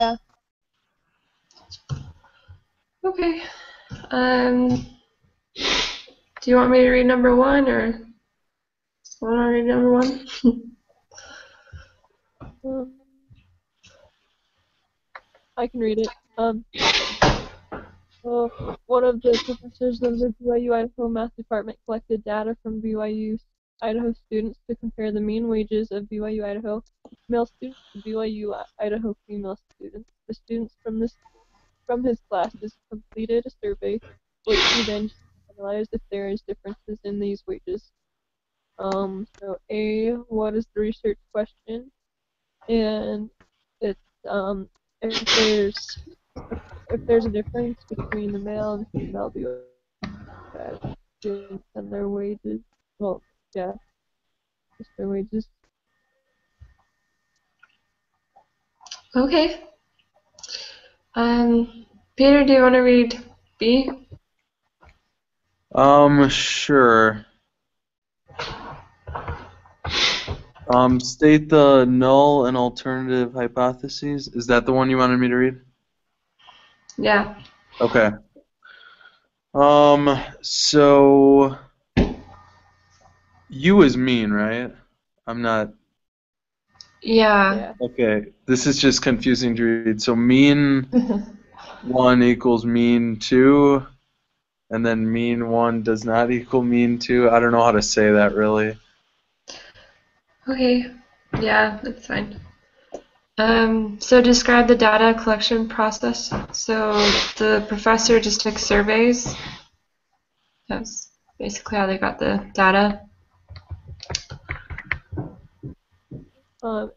Yeah. Okay. Do you want me to read number one, or want to read number one? Um, I can read it. So one of the professors of the BYU Idaho Math Department collected data from BYU Idaho students to compare the mean wages of BYU Idaho male students to BYU Idaho female students. The students from his classes completed a survey, which he then analyzed if there is differences in these wages. So A, what is the research question? And it's if there's a difference between the male and female students and their wages. Well, yeah, just their wages. Okay. Peter, do you want to read B? Sure. State the null and alternative hypotheses. Is that the one you wanted me to read? Yeah. Okay. So U is mean, right? I'm not. Yeah. Yeah. Okay. This is just confusing to read. So mean 1 equals mean 2, and then mean 1 does not equal mean 2. I don't know how to say that really. Okay. Yeah, that's fine. So describe the data collection process. So the professor just took surveys. That's basically how they got the data.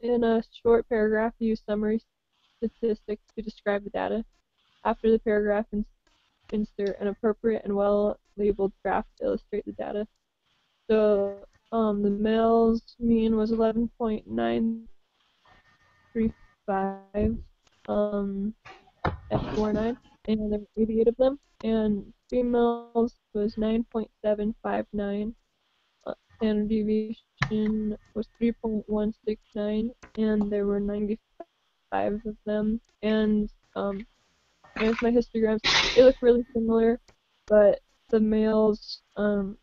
In a short paragraph, use summary statistics to describe the data. After the paragraph, insert an appropriate and well-labeled graph to illustrate the data. So the male's mean was 11.935 at 4.9, and there were 88 of them. And females was 9.759. Standard deviation was 3.169, and there were 95 of them. And there's my histograms. They look really similar, but the males, the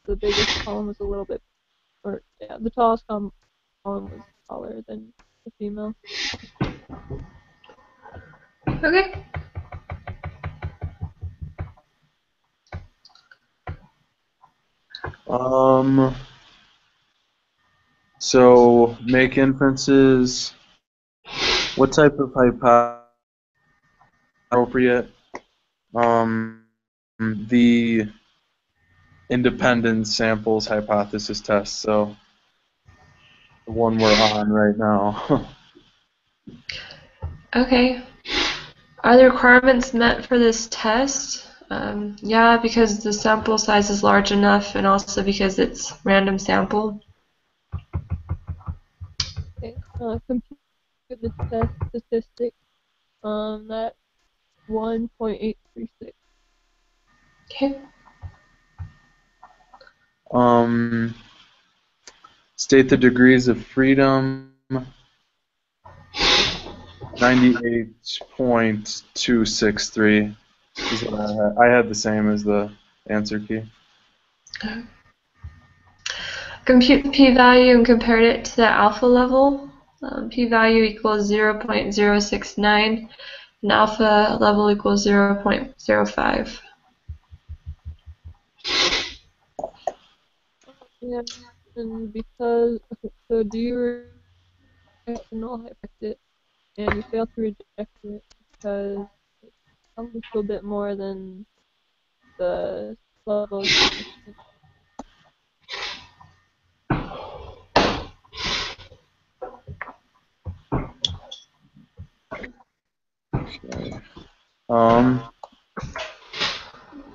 biggest column was a little bit, or yeah, the tallest column was taller than the female. Okay. So make inferences. What type of hypothesis appropriate? The independent samples hypothesis test. So the one we're on right now. Okay. Are the requirements met for this test? Yeah, because the sample size is large enough, and also because it's random sample. Okay. Compute the test statistic. That 1.836. Okay. State the degrees of freedom. 98.263 is what I had. I had the same as the answer key. Compute the p-value and compared it to the alpha level. P-value equals 0.069, and alpha level equals 0.05. Yeah, and because, okay, so do you reject the null hypothesis and you fail to reject it because it's a little bit more than the level of significance? Okay.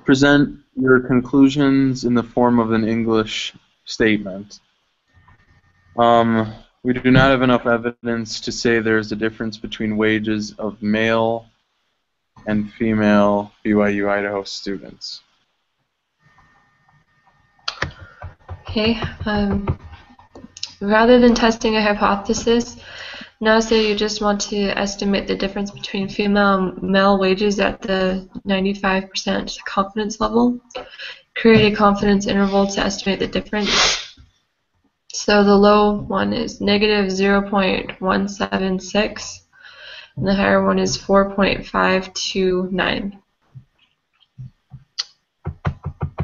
Present your conclusions in the form of an English statement. We do not have enough evidence to say there is a difference between wages of male and female BYU Idaho students. Okay. Rather than testing a hypothesis, Now say you just want to estimate the difference between female and male wages at the 95% confidence level. Create a confidence interval to estimate the difference. So the low one is negative 0.176 and the higher one is 4.529.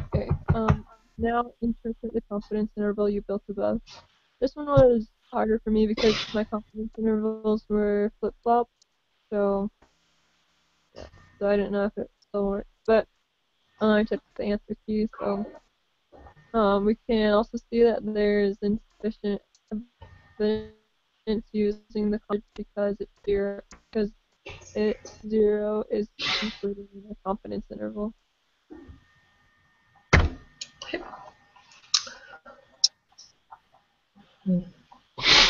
Okay. Now interpret the confidence interval you built above. This one was harder for me because my confidence intervals were flip-flopped, so yeah. So I didn't know if it still worked. But I took the answer key, so we can also see that there's insufficient evidence using the college because zero is included in the confidence interval.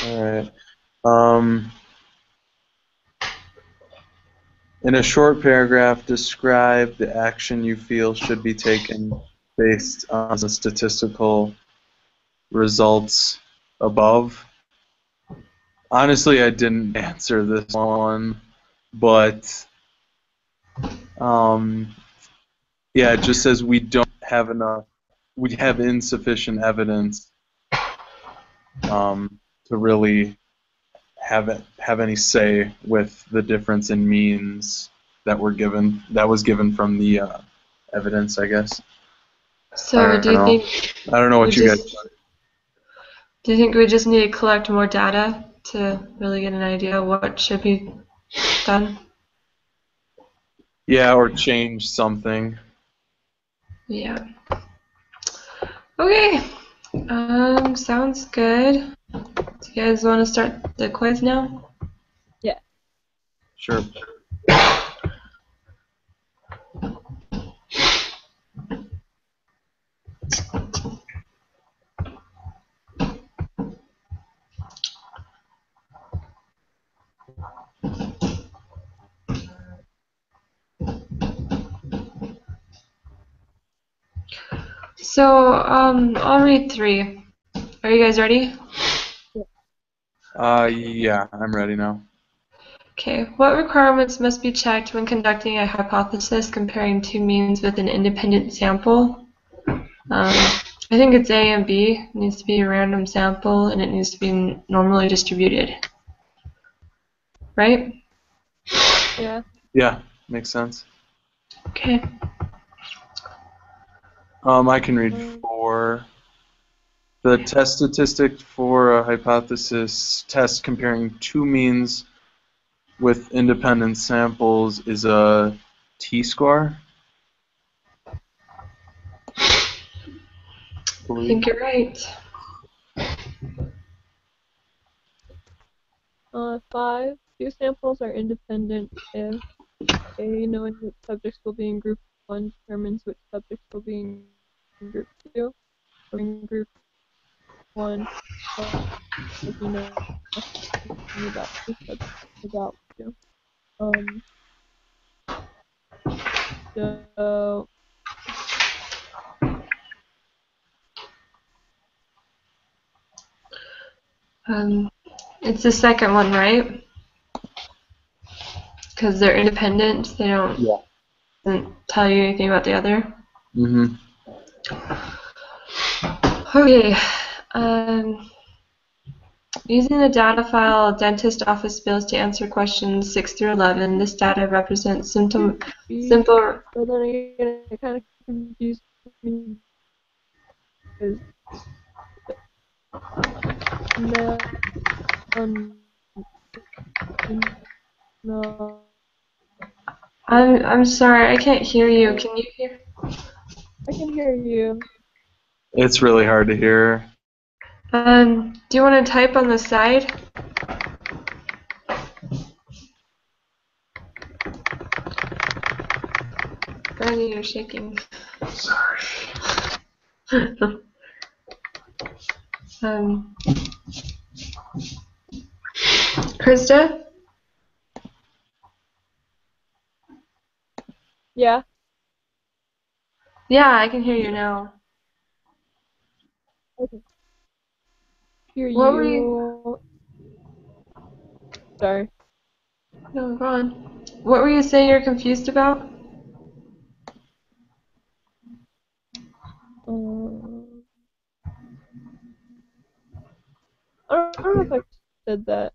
All right. In a short paragraph, describe the action you feel should be taken based on the statistical results above. Honestly, I didn't answer this one, but yeah, it just says we don't have enough. We have insufficient evidence to really have any say with the difference in means that was given from the evidence, I guess. So do you think I don't know what you guys. Do you think we just need to collect more data to really get an idea of what should be done? Yeah, or change something. Yeah. Okay. Sounds good. Do you guys want to start the quiz now? Yeah. Sure. So, I'll read 3. Are you guys ready? Yeah, I'm ready now. Okay. What requirements must be checked when conducting a hypothesis comparing two means with an independent sample? I think it's A and B. It needs to be a random sample and it needs to be normally distributed. Right? Yeah. Yeah, makes sense. Okay. I can read 4. The test statistic for a hypothesis test comparing two means with independent samples is a t-score. I think you're right. 5. 2 samples are independent if A, knowing which subjects will be in group 1 determines which subjects will be in group 2, or in group 1, if you know nothing about the subject about 2. So It's the second one, right? Because they're independent, they don't tell you anything about the other. Mm-hmm. Okay. Using the data file, dentist office bills to answer questions 6 through 11. This data represents simple. but then again, it kind of confused me because no, I'm sorry, I can't hear you. Can you hear? I can hear you. It's really hard to hear. Do you want to type on the side? Brandy, you're shaking. Sorry. Krista? Yeah. Yeah, I can hear you now. Okay. Hear What were you. Sorry. No, go on. What were you saying you're confused about? I don't know if I said that.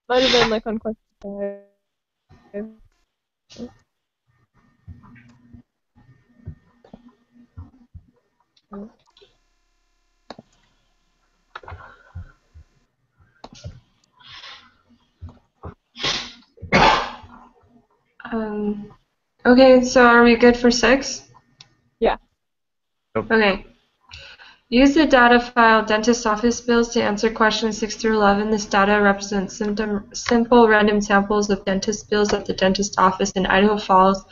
Might have been like on question 5. Okay, so are we good for 6? Yeah. Okay. Use the data file dentist office bills to answer questions 6 through 11. This data represents simple random samples of dentist bills at the dentist office in Idaho Falls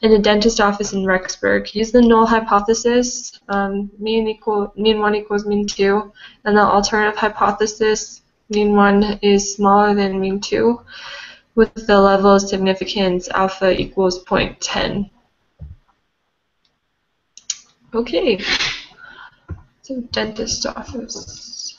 and the dentist office in Rexburg. Use the null hypothesis, mean 1 equals mean 2, and the alternative hypothesis, mean 1 is smaller than mean 2, with the level of significance alpha equals 0.10. Okay. So dentist office.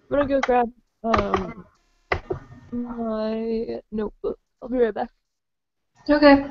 I'm gonna go grab my notebook. I'll be right back. Okay.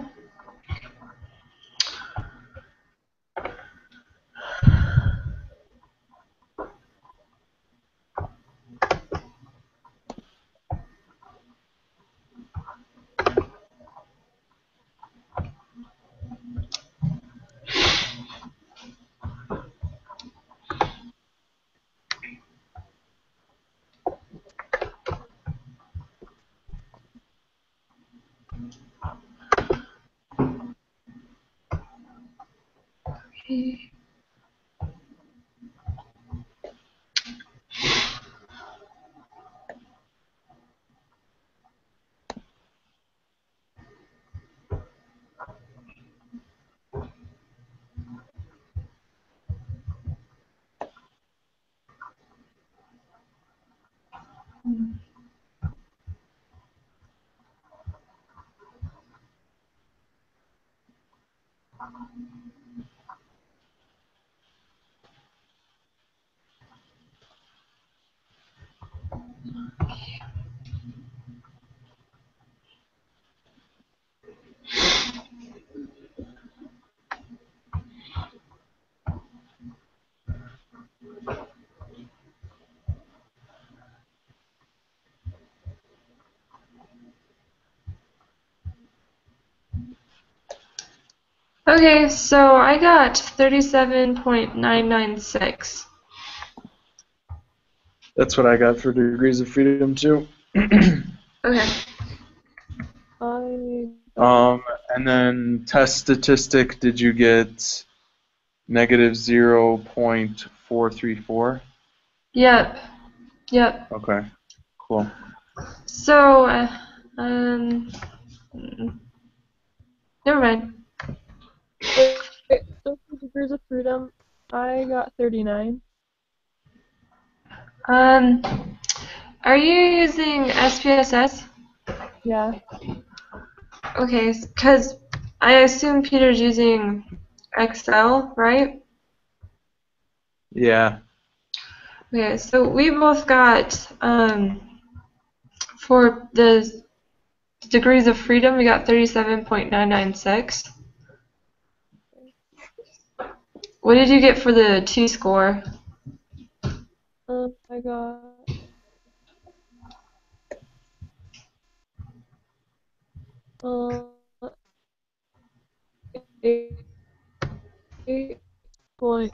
Okay, so I got 37.996. That's what I got for degrees of freedom too. Okay. And then test statistic, did you get negative 0.434? Yep. Yep. Okay, cool. So, never mind. Wait, so for degrees of freedom, I got 39. Are you using SPSS? Yeah. Okay, because I assume Peter's using Excel, right? Yeah. Okay, so we both got for the degrees of freedom, we got 37.996. What did you get for the T-score? I got 8 point.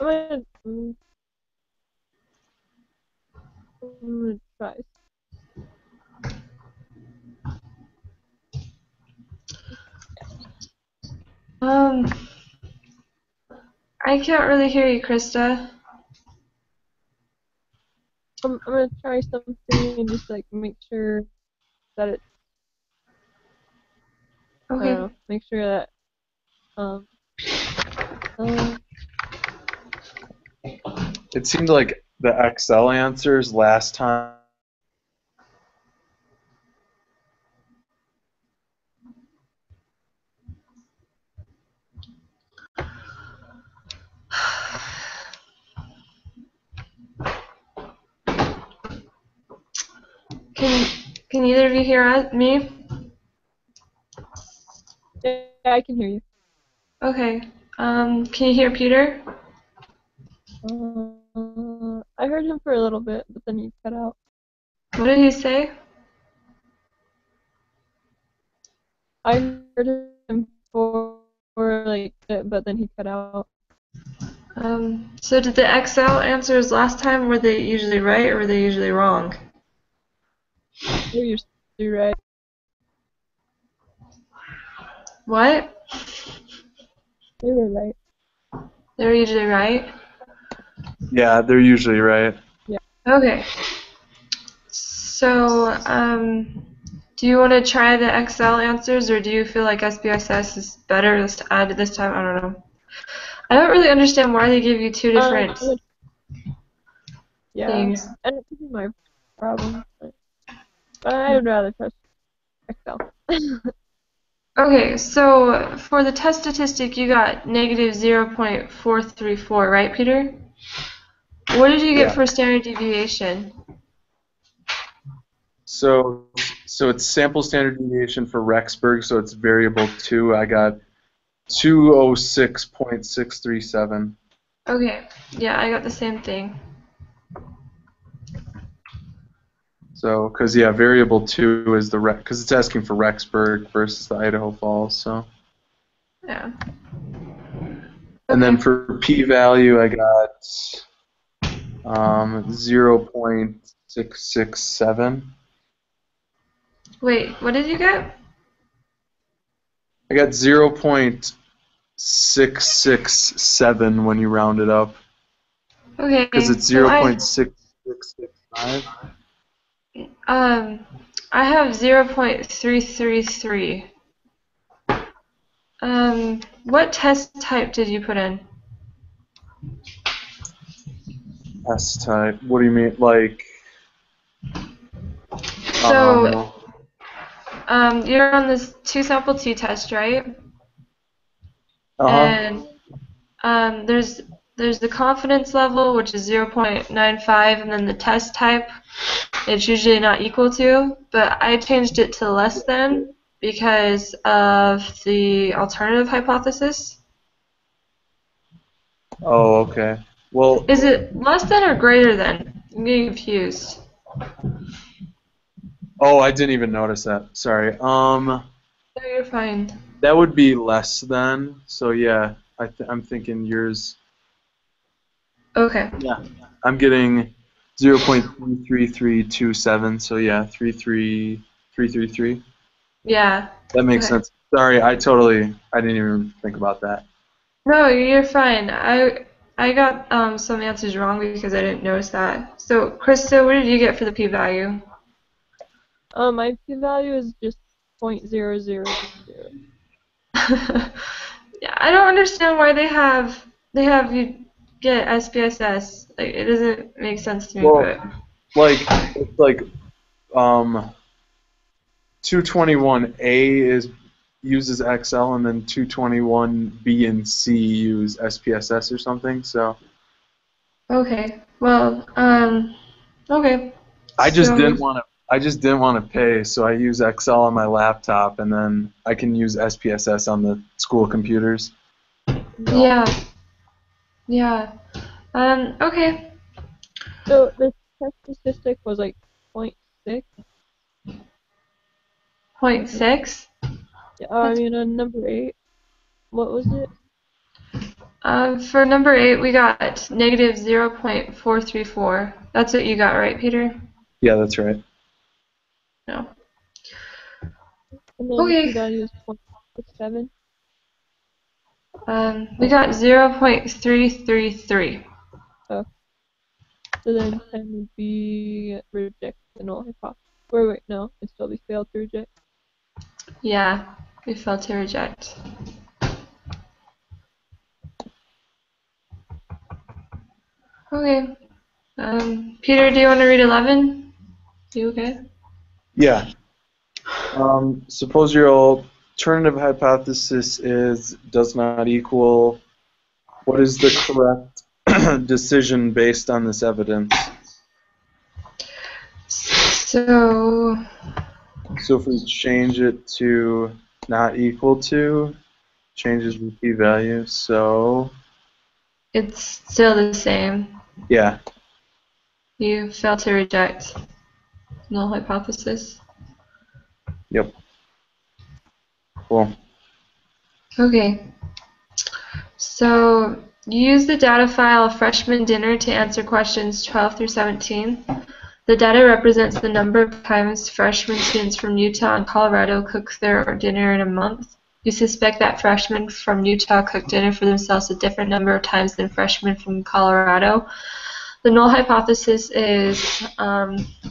I'm gonna try. I can't really hear you, Krista. I'm gonna try something and just like make sure that it. I don't Okay. know. Make sure that um. It seemed like the Excel answers last time. Can either of you hear me? Yeah, I can hear you. Okay. Can you hear Peter? I heard him for a little bit, but then he cut out. What did he say? I heard him for like, but then he cut out. So did the Excel answers last time, were they usually right or were they usually wrong? You're usually right. What? They were right. They're usually right? Yeah, they're usually right. Okay. So, do you want to try the Excel answers, or do you feel like SPSS is better to add this time? I don't know. I don't really understand why they give you two different Yeah, things. and it could be my problem, but I would rather trust Excel. Okay, so for the test statistic, you got negative 0.434, right, Peter? What did you get Yeah. for standard deviation? So it's sample standard deviation for Rexburg, so it's variable 2. I got 206.637. Okay, yeah, I got the same thing. So, because yeah, variable 2 is the because it's asking for Rexburg versus the Idaho Falls. So, Yeah. and then Okay. for p-value, I got 0.667. Wait, what did you get? I got 0.667 when you round it up, Okay. because it's So 0.6665. I have 0.333. What test type did you put in? S type. What do you mean? Like, So, you're on this two-sample t-test, right? And there's the confidence level, which is 0.95, and then the test type, it's usually not equal to, but I changed it to less than because of the alternative hypothesis. Oh, okay. Well, Is it less than or greater than? I'm getting confused. oh, I didn't even notice that. Sorry. No, you're fine. That would be less than. So yeah, I'm thinking yours. Okay. Yeah. I'm getting 0.33327. So yeah, 33333. Yeah. That makes Okay. sense. Sorry, I didn't even think about that. No, you're fine. I got some answers wrong because I didn't notice that. So, Krista, what did you get for the p-value? My p-value is just 0.000. Yeah, I don't understand why they have you get SPSS. Like, it doesn't make sense to me, Well, but it's like 221A uses Excel, and then 221B and C use SPSS or something. So Okay. Well, okay. I just So- didn't want to. I just didn't want to pay, so I use Excel on my laptop, and then I can use SPSS on the school computers. Yeah. Yeah. Okay. So the test statistic was like 0.6. 0.6. Yeah, I mean, on number 8, what was it? For number 8, we got negative 0.434. That's what you got, right, Peter? Yeah, that's right. No. And then Okay. p-value is 0.67. We got 0.333. So then 10 would be reject the null hypothesis. Or wait, no, it'd still be failed to reject. Yeah, we failed to reject. Okay. Peter, do you want to read 11? You okay? Yeah. Suppose your alternative hypothesis is does not equal. What is the correct decision based on this evidence? So, So if we change it to not equal to, changes the p-value. So it's still the same. yeah. You failed to reject null hypothesis. Yep. Cool. Okay. So, you use the data file freshman dinner to answer questions 12 through 17. The data represents the number of times freshman students from Utah and Colorado cook their dinner in a month. You suspect that freshmen from Utah cook dinner for themselves a different number of times than freshmen from Colorado. The null hypothesis is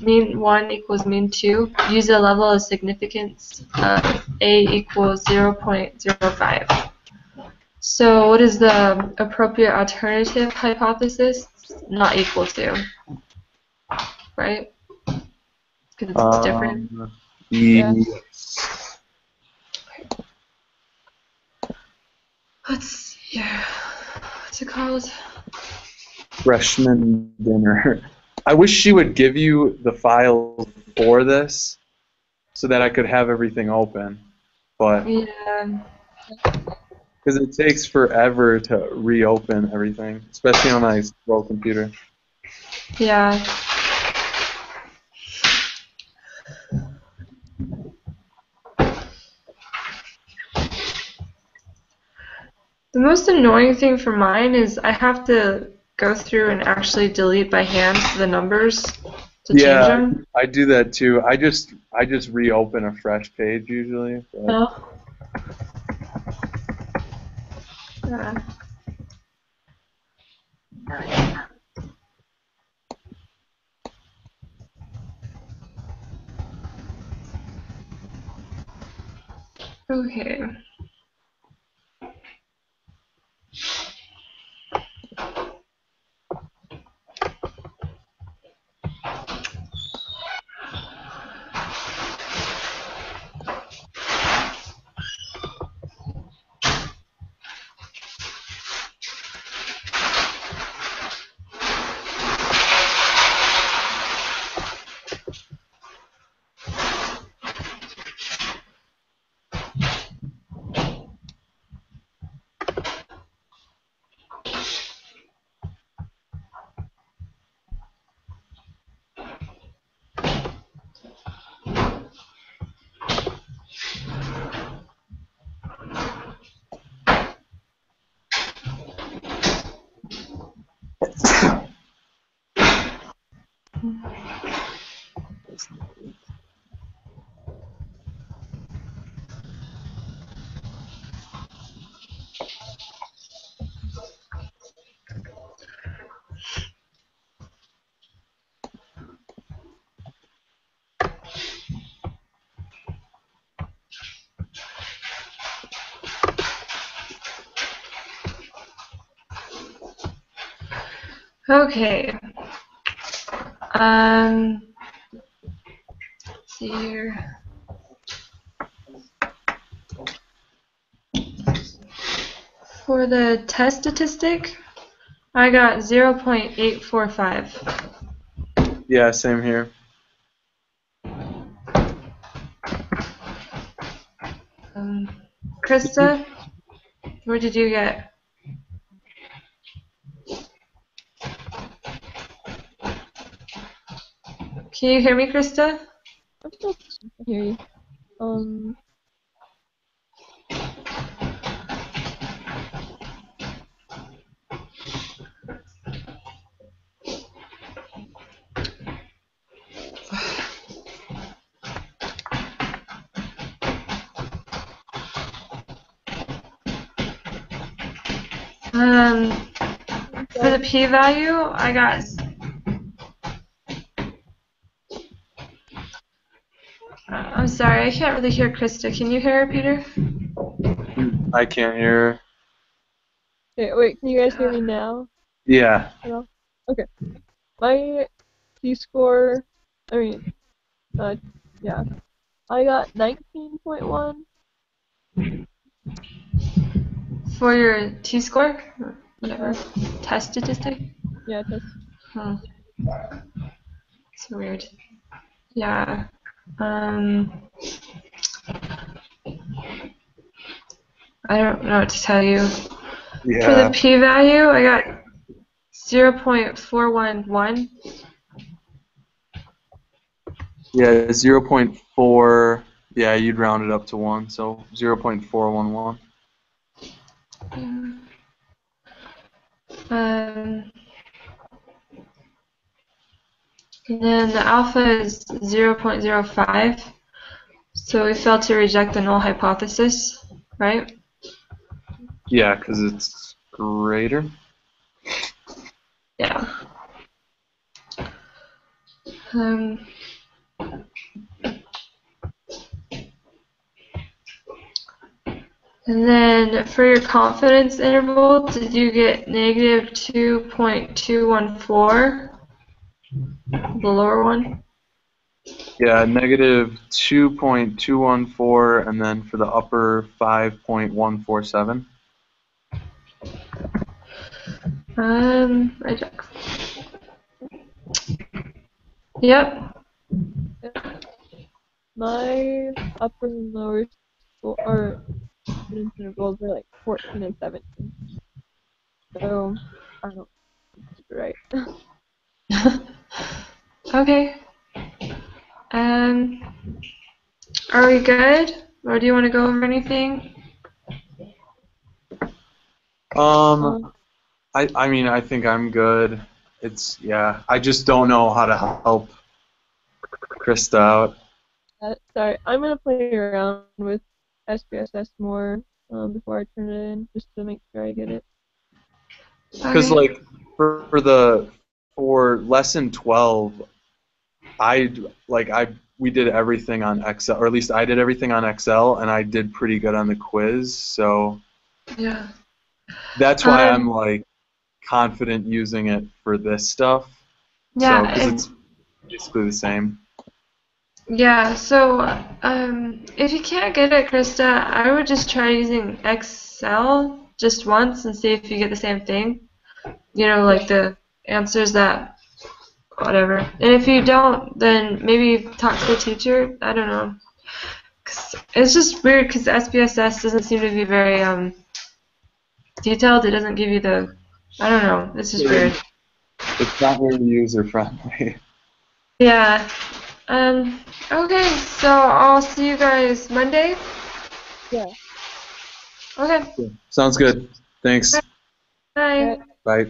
mean 1 equals mean 2. Use a level of significance of A equals 0.05. So what is the appropriate alternative hypothesis? Not equal to, right? Because it's different. Yeah. Yes. Let's see here. What's it called? Freshman dinner. I wish she would give you the files for this so that I could have everything open. But Yeah. because it takes forever to reopen everything, especially on my slow computer. Yeah. The most annoying thing for mine is I have to go through and actually delete by hand the numbers to change Yeah, them. I do that too. I just reopen a fresh page usually. But Oh. Yeah. Okay. Okay. Let's see here. For the test statistic, I got 0.845. Yeah, same here. Krista, what did you get? Can you hear me, Krista? I'm still I hear you. Um, For the p-value, I got. I'm sorry, I can't really hear Krista. Can you hear her, Peter? I can't hear. okay, wait, can you guys hear me now? Yeah. Hello? Okay. My T-score, I mean, yeah. I got 19.1. For your t-score, or whatever, test statistic. Yeah, test. Huh. It's weird. Yeah. I don't know what to tell you. For the Yeah. p-value, I got 0.411. Yeah, 0.4. Yeah, you'd round it up to 1, so 0.411. And then the alpha is 0.05. So we failed to reject the null hypothesis, right? Yeah, because it's greater. Yeah. Um, and then for your confidence interval, did you get negative 2.214? The lower one? Yeah, negative 2.214, and then for the upper 5.147. I check. Yep. My upper and lower school, or confidence intervals are like 14 and 17. So, I don't know. Right. Okay. Um, are we good? Or do you want to go over anything? I mean, I think I'm good. Yeah, I just don't know how to help Krista out. Sorry, I'm gonna play around with SPSS more before I turn it in, just to make sure I get it. Because Okay. like for lesson 12, we did everything on Excel, or at least I did everything on Excel, and I did pretty good on the quiz. So Yeah. that's why I'm like confident using it for this stuff. Yeah, So because it's basically the same. yeah, so if you can't get it, Krista, I would just try using Excel just once and see if you get the same thing. You know, like the answers that, whatever. And if you don't, then maybe talk to the teacher. I don't know. 'Cause it's just weird because SPSS doesn't seem to be very detailed. It doesn't give you the, I don't know. It's just weird. It's not very user friendly. Yeah. Okay, so I'll see you guys Monday. Yeah. Okay. Sounds good. Thanks. Bye. Bye.